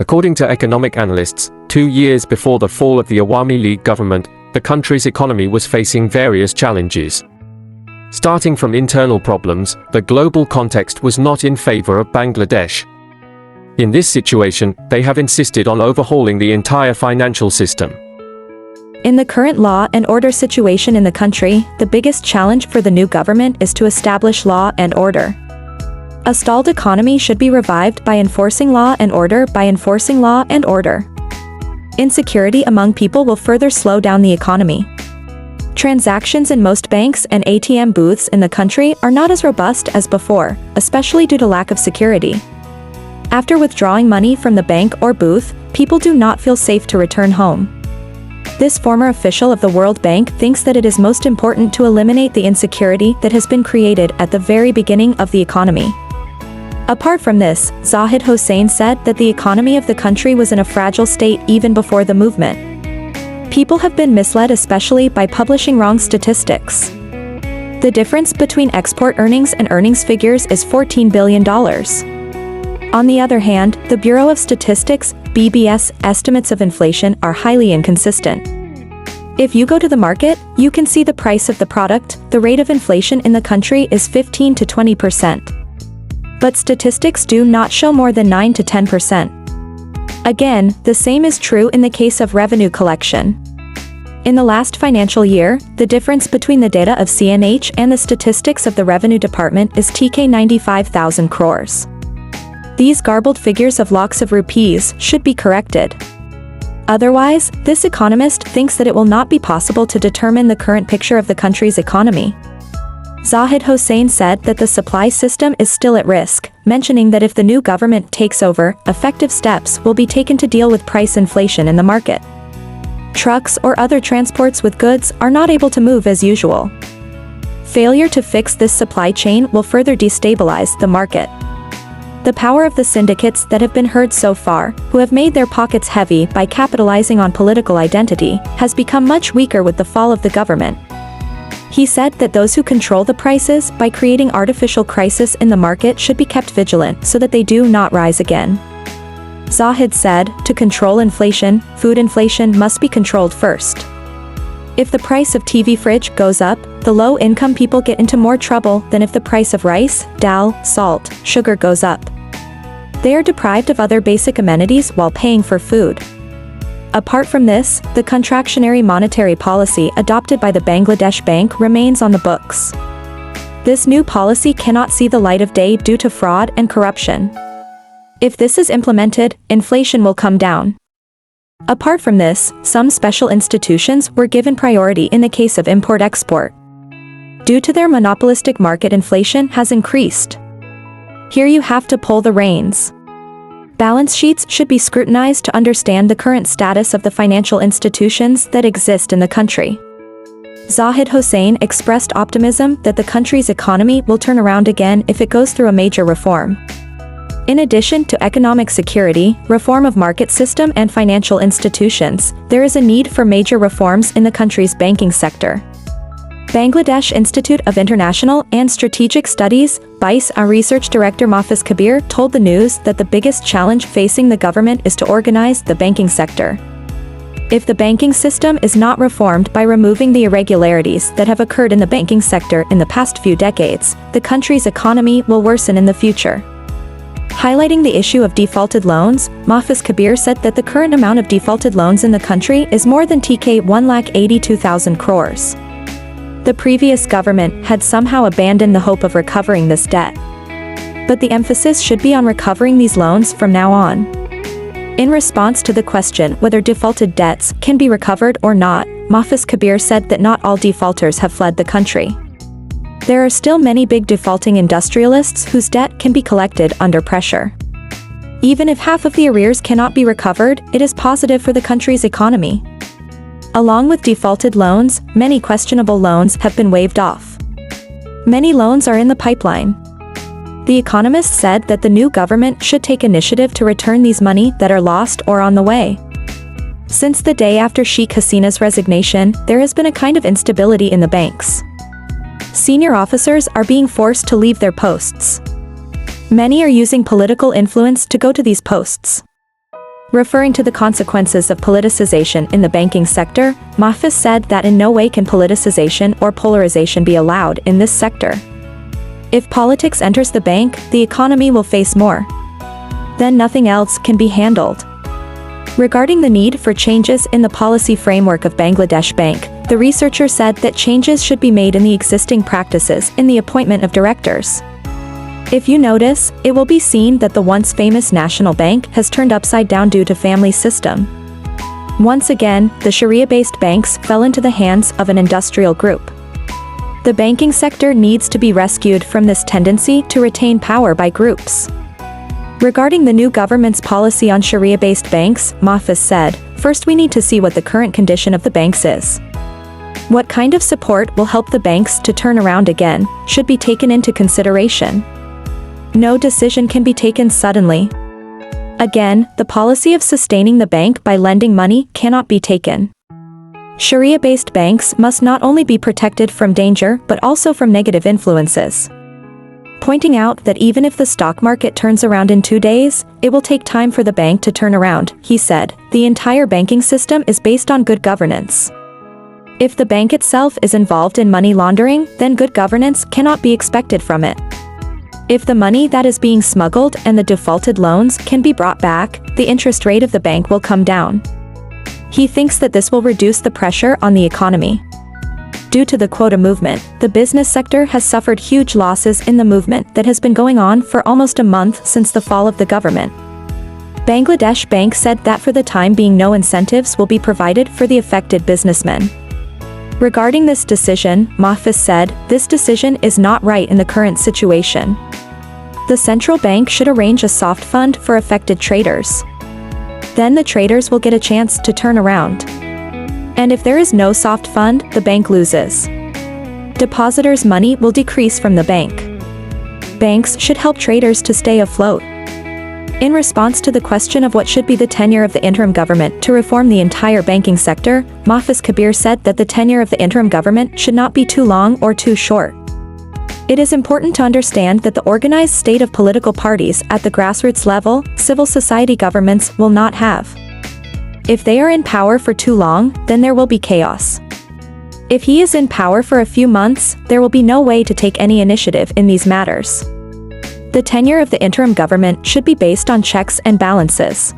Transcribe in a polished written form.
According to economic analysts, 2 years before the fall of the Awami League government, the country's economy was facing various challenges. Starting from internal problems, the global context was not in favor of Bangladesh. In this situation, they have insisted on overhauling the entire financial system. In the current law and order situation in the country, the biggest challenge for the new government is to establish law and order. A stalled economy should be revived by enforcing law and order. Insecurity among people will further slow down the economy. Transactions in most banks and ATM booths in the country are not as robust as before, especially due to lack of security. After withdrawing money from the bank or booth, people do not feel safe to return home. This former official of the World Bank thinks that it is most important to eliminate the insecurity that has been created at the very beginning of the economy. Apart from this, Sheikh Hasina said that the economy of the country was in a fragile state even before the movement. People have been misled, especially by publishing wrong statistics. The difference between export earnings and earnings figures is $14 billion. On the other hand, the Bureau of Statistics, BBS, estimates of inflation are highly inconsistent. If you go to the market, you can see the price of the product. The rate of inflation in the country is 15 to 20%. But statistics do not show more than 9 to 10%. Again, the same is true in the case of revenue collection. In the last financial year, the difference between the data of CNH and the statistics of the Revenue Department is TK 95,000 crores. These garbled figures of lakhs of rupees should be corrected. Otherwise, this economist thinks that it will not be possible to determine the current picture of the country's economy. Sheikh Hasina said that the supply system is still at risk, mentioning that if the new government takes over, effective steps will be taken to deal with price inflation in the market. Trucks or other transports with goods are not able to move as usual. Failure to fix this supply chain will further destabilize the market. The power of the syndicates that have been heard so far, who have made their pockets heavy by capitalizing on political identity, has become much weaker with the fall of the government. He said that those who control the prices by creating artificial crisis in the market should be kept vigilant so that they do not rise again. Sheikh said, to control inflation, food inflation must be controlled first. If the price of TV fridge goes up, the low-income people get into more trouble than if the price of rice, dal, salt, sugar goes up. They are deprived of other basic amenities while paying for food. Apart from this, the contractionary monetary policy adopted by the Bangladesh Bank remains on the books. This new policy cannot see the light of day due to fraud and corruption. If this is implemented, inflation will come down. Apart from this, some special institutions were given priority in the case of import-export. Due to their monopolistic market, inflation has increased. Here you have to pull the reins. Balance sheets should be scrutinized to understand the current status of the financial institutions that exist in the country. Sheikh Hasina expressed optimism that the country's economy will turn around again if it goes through a major reform. In addition to economic security, reform of market system and financial institutions, there is a need for major reforms in the country's banking sector. Bangladesh Institute of International and Strategic Studies, BICE, research director Mahfuz Kabir told the news that the biggest challenge facing the government is to organize the banking sector. If the banking system is not reformed by removing the irregularities that have occurred in the banking sector in the past few decades, the country's economy will worsen in the future. Highlighting the issue of defaulted loans, Mahfuz Kabir said that the current amount of defaulted loans in the country is more than TK 182,000 crores. The previous government had somehow abandoned the hope of recovering this debt. But the emphasis should be on recovering these loans from now on. In response to the question whether defaulted debts can be recovered or not, Mahfuz Kabir said that not all defaulters have fled the country. There are still many big defaulting industrialists whose debt can be collected under pressure. Even if half of the arrears cannot be recovered, it is positive for the country's economy. Along with defaulted loans, many questionable loans have been waived off. Many loans are in the pipeline. The economists said that the new government should take initiative to return these money that are lost or on the way. Since the day after Sheikh Hasina's resignation, there has been a kind of instability in the banks. Senior officers are being forced to leave their posts. Many are using political influence to go to these posts. Referring to the consequences of politicization in the banking sector, Mahfuz said that in no way can politicization or polarization be allowed in this sector. If politics enters the bank, the economy will face more. Then nothing else can be handled. Regarding the need for changes in the policy framework of Bangladesh Bank, the researcher said that changes should be made in the existing practices in the appointment of directors. If you notice, it will be seen that the once famous national bank has turned upside down due to family system. Once again, the Sharia-based banks fell into the hands of an industrial group. The banking sector needs to be rescued from this tendency to retain power by groups. Regarding the new government's policy on Sharia-based banks, Mahfuz said, "First we need to see what the current condition of the banks is. What kind of support will help the banks to turn around again, should be taken into consideration. No decision can be taken suddenly. Again, the policy of sustaining the bank by lending money cannot be taken. Sharia-based banks must not only be protected from danger but also from negative influences." Pointing out that even if the stock market turns around in 2 days, it will take time for the bank to turn around, he said, "The entire banking system is based on good governance. If the bank itself is involved in money laundering, then good governance cannot be expected from it. If the money that is being smuggled and the defaulted loans can be brought back, the interest rate of the bank will come down." He thinks that this will reduce the pressure on the economy. Due to the quota movement, the business sector has suffered huge losses in the movement that has been going on for almost a month since the fall of the government. Bangladesh Bank said that for the time being no incentives will be provided for the affected businessmen. Regarding this decision, Mahfuz said, "This decision is not right in the current situation. The central bank should arrange a soft fund for affected traders. Then the traders will get a chance to turn around. And if there is no soft fund, the bank loses. Depositors' money will decrease from the bank. Banks should help traders to stay afloat." In response to the question of what should be the tenure of the interim government to reform the entire banking sector, Mahfuz Kabir said that the tenure of the interim government should not be too long or too short. It is important to understand that the organized state of political parties at the grassroots level, civil society governments will not have. If they are in power for too long, then there will be chaos. If he is in power for a few months, there will be no way to take any initiative in these matters. The tenure of the interim government should be based on checks and balances.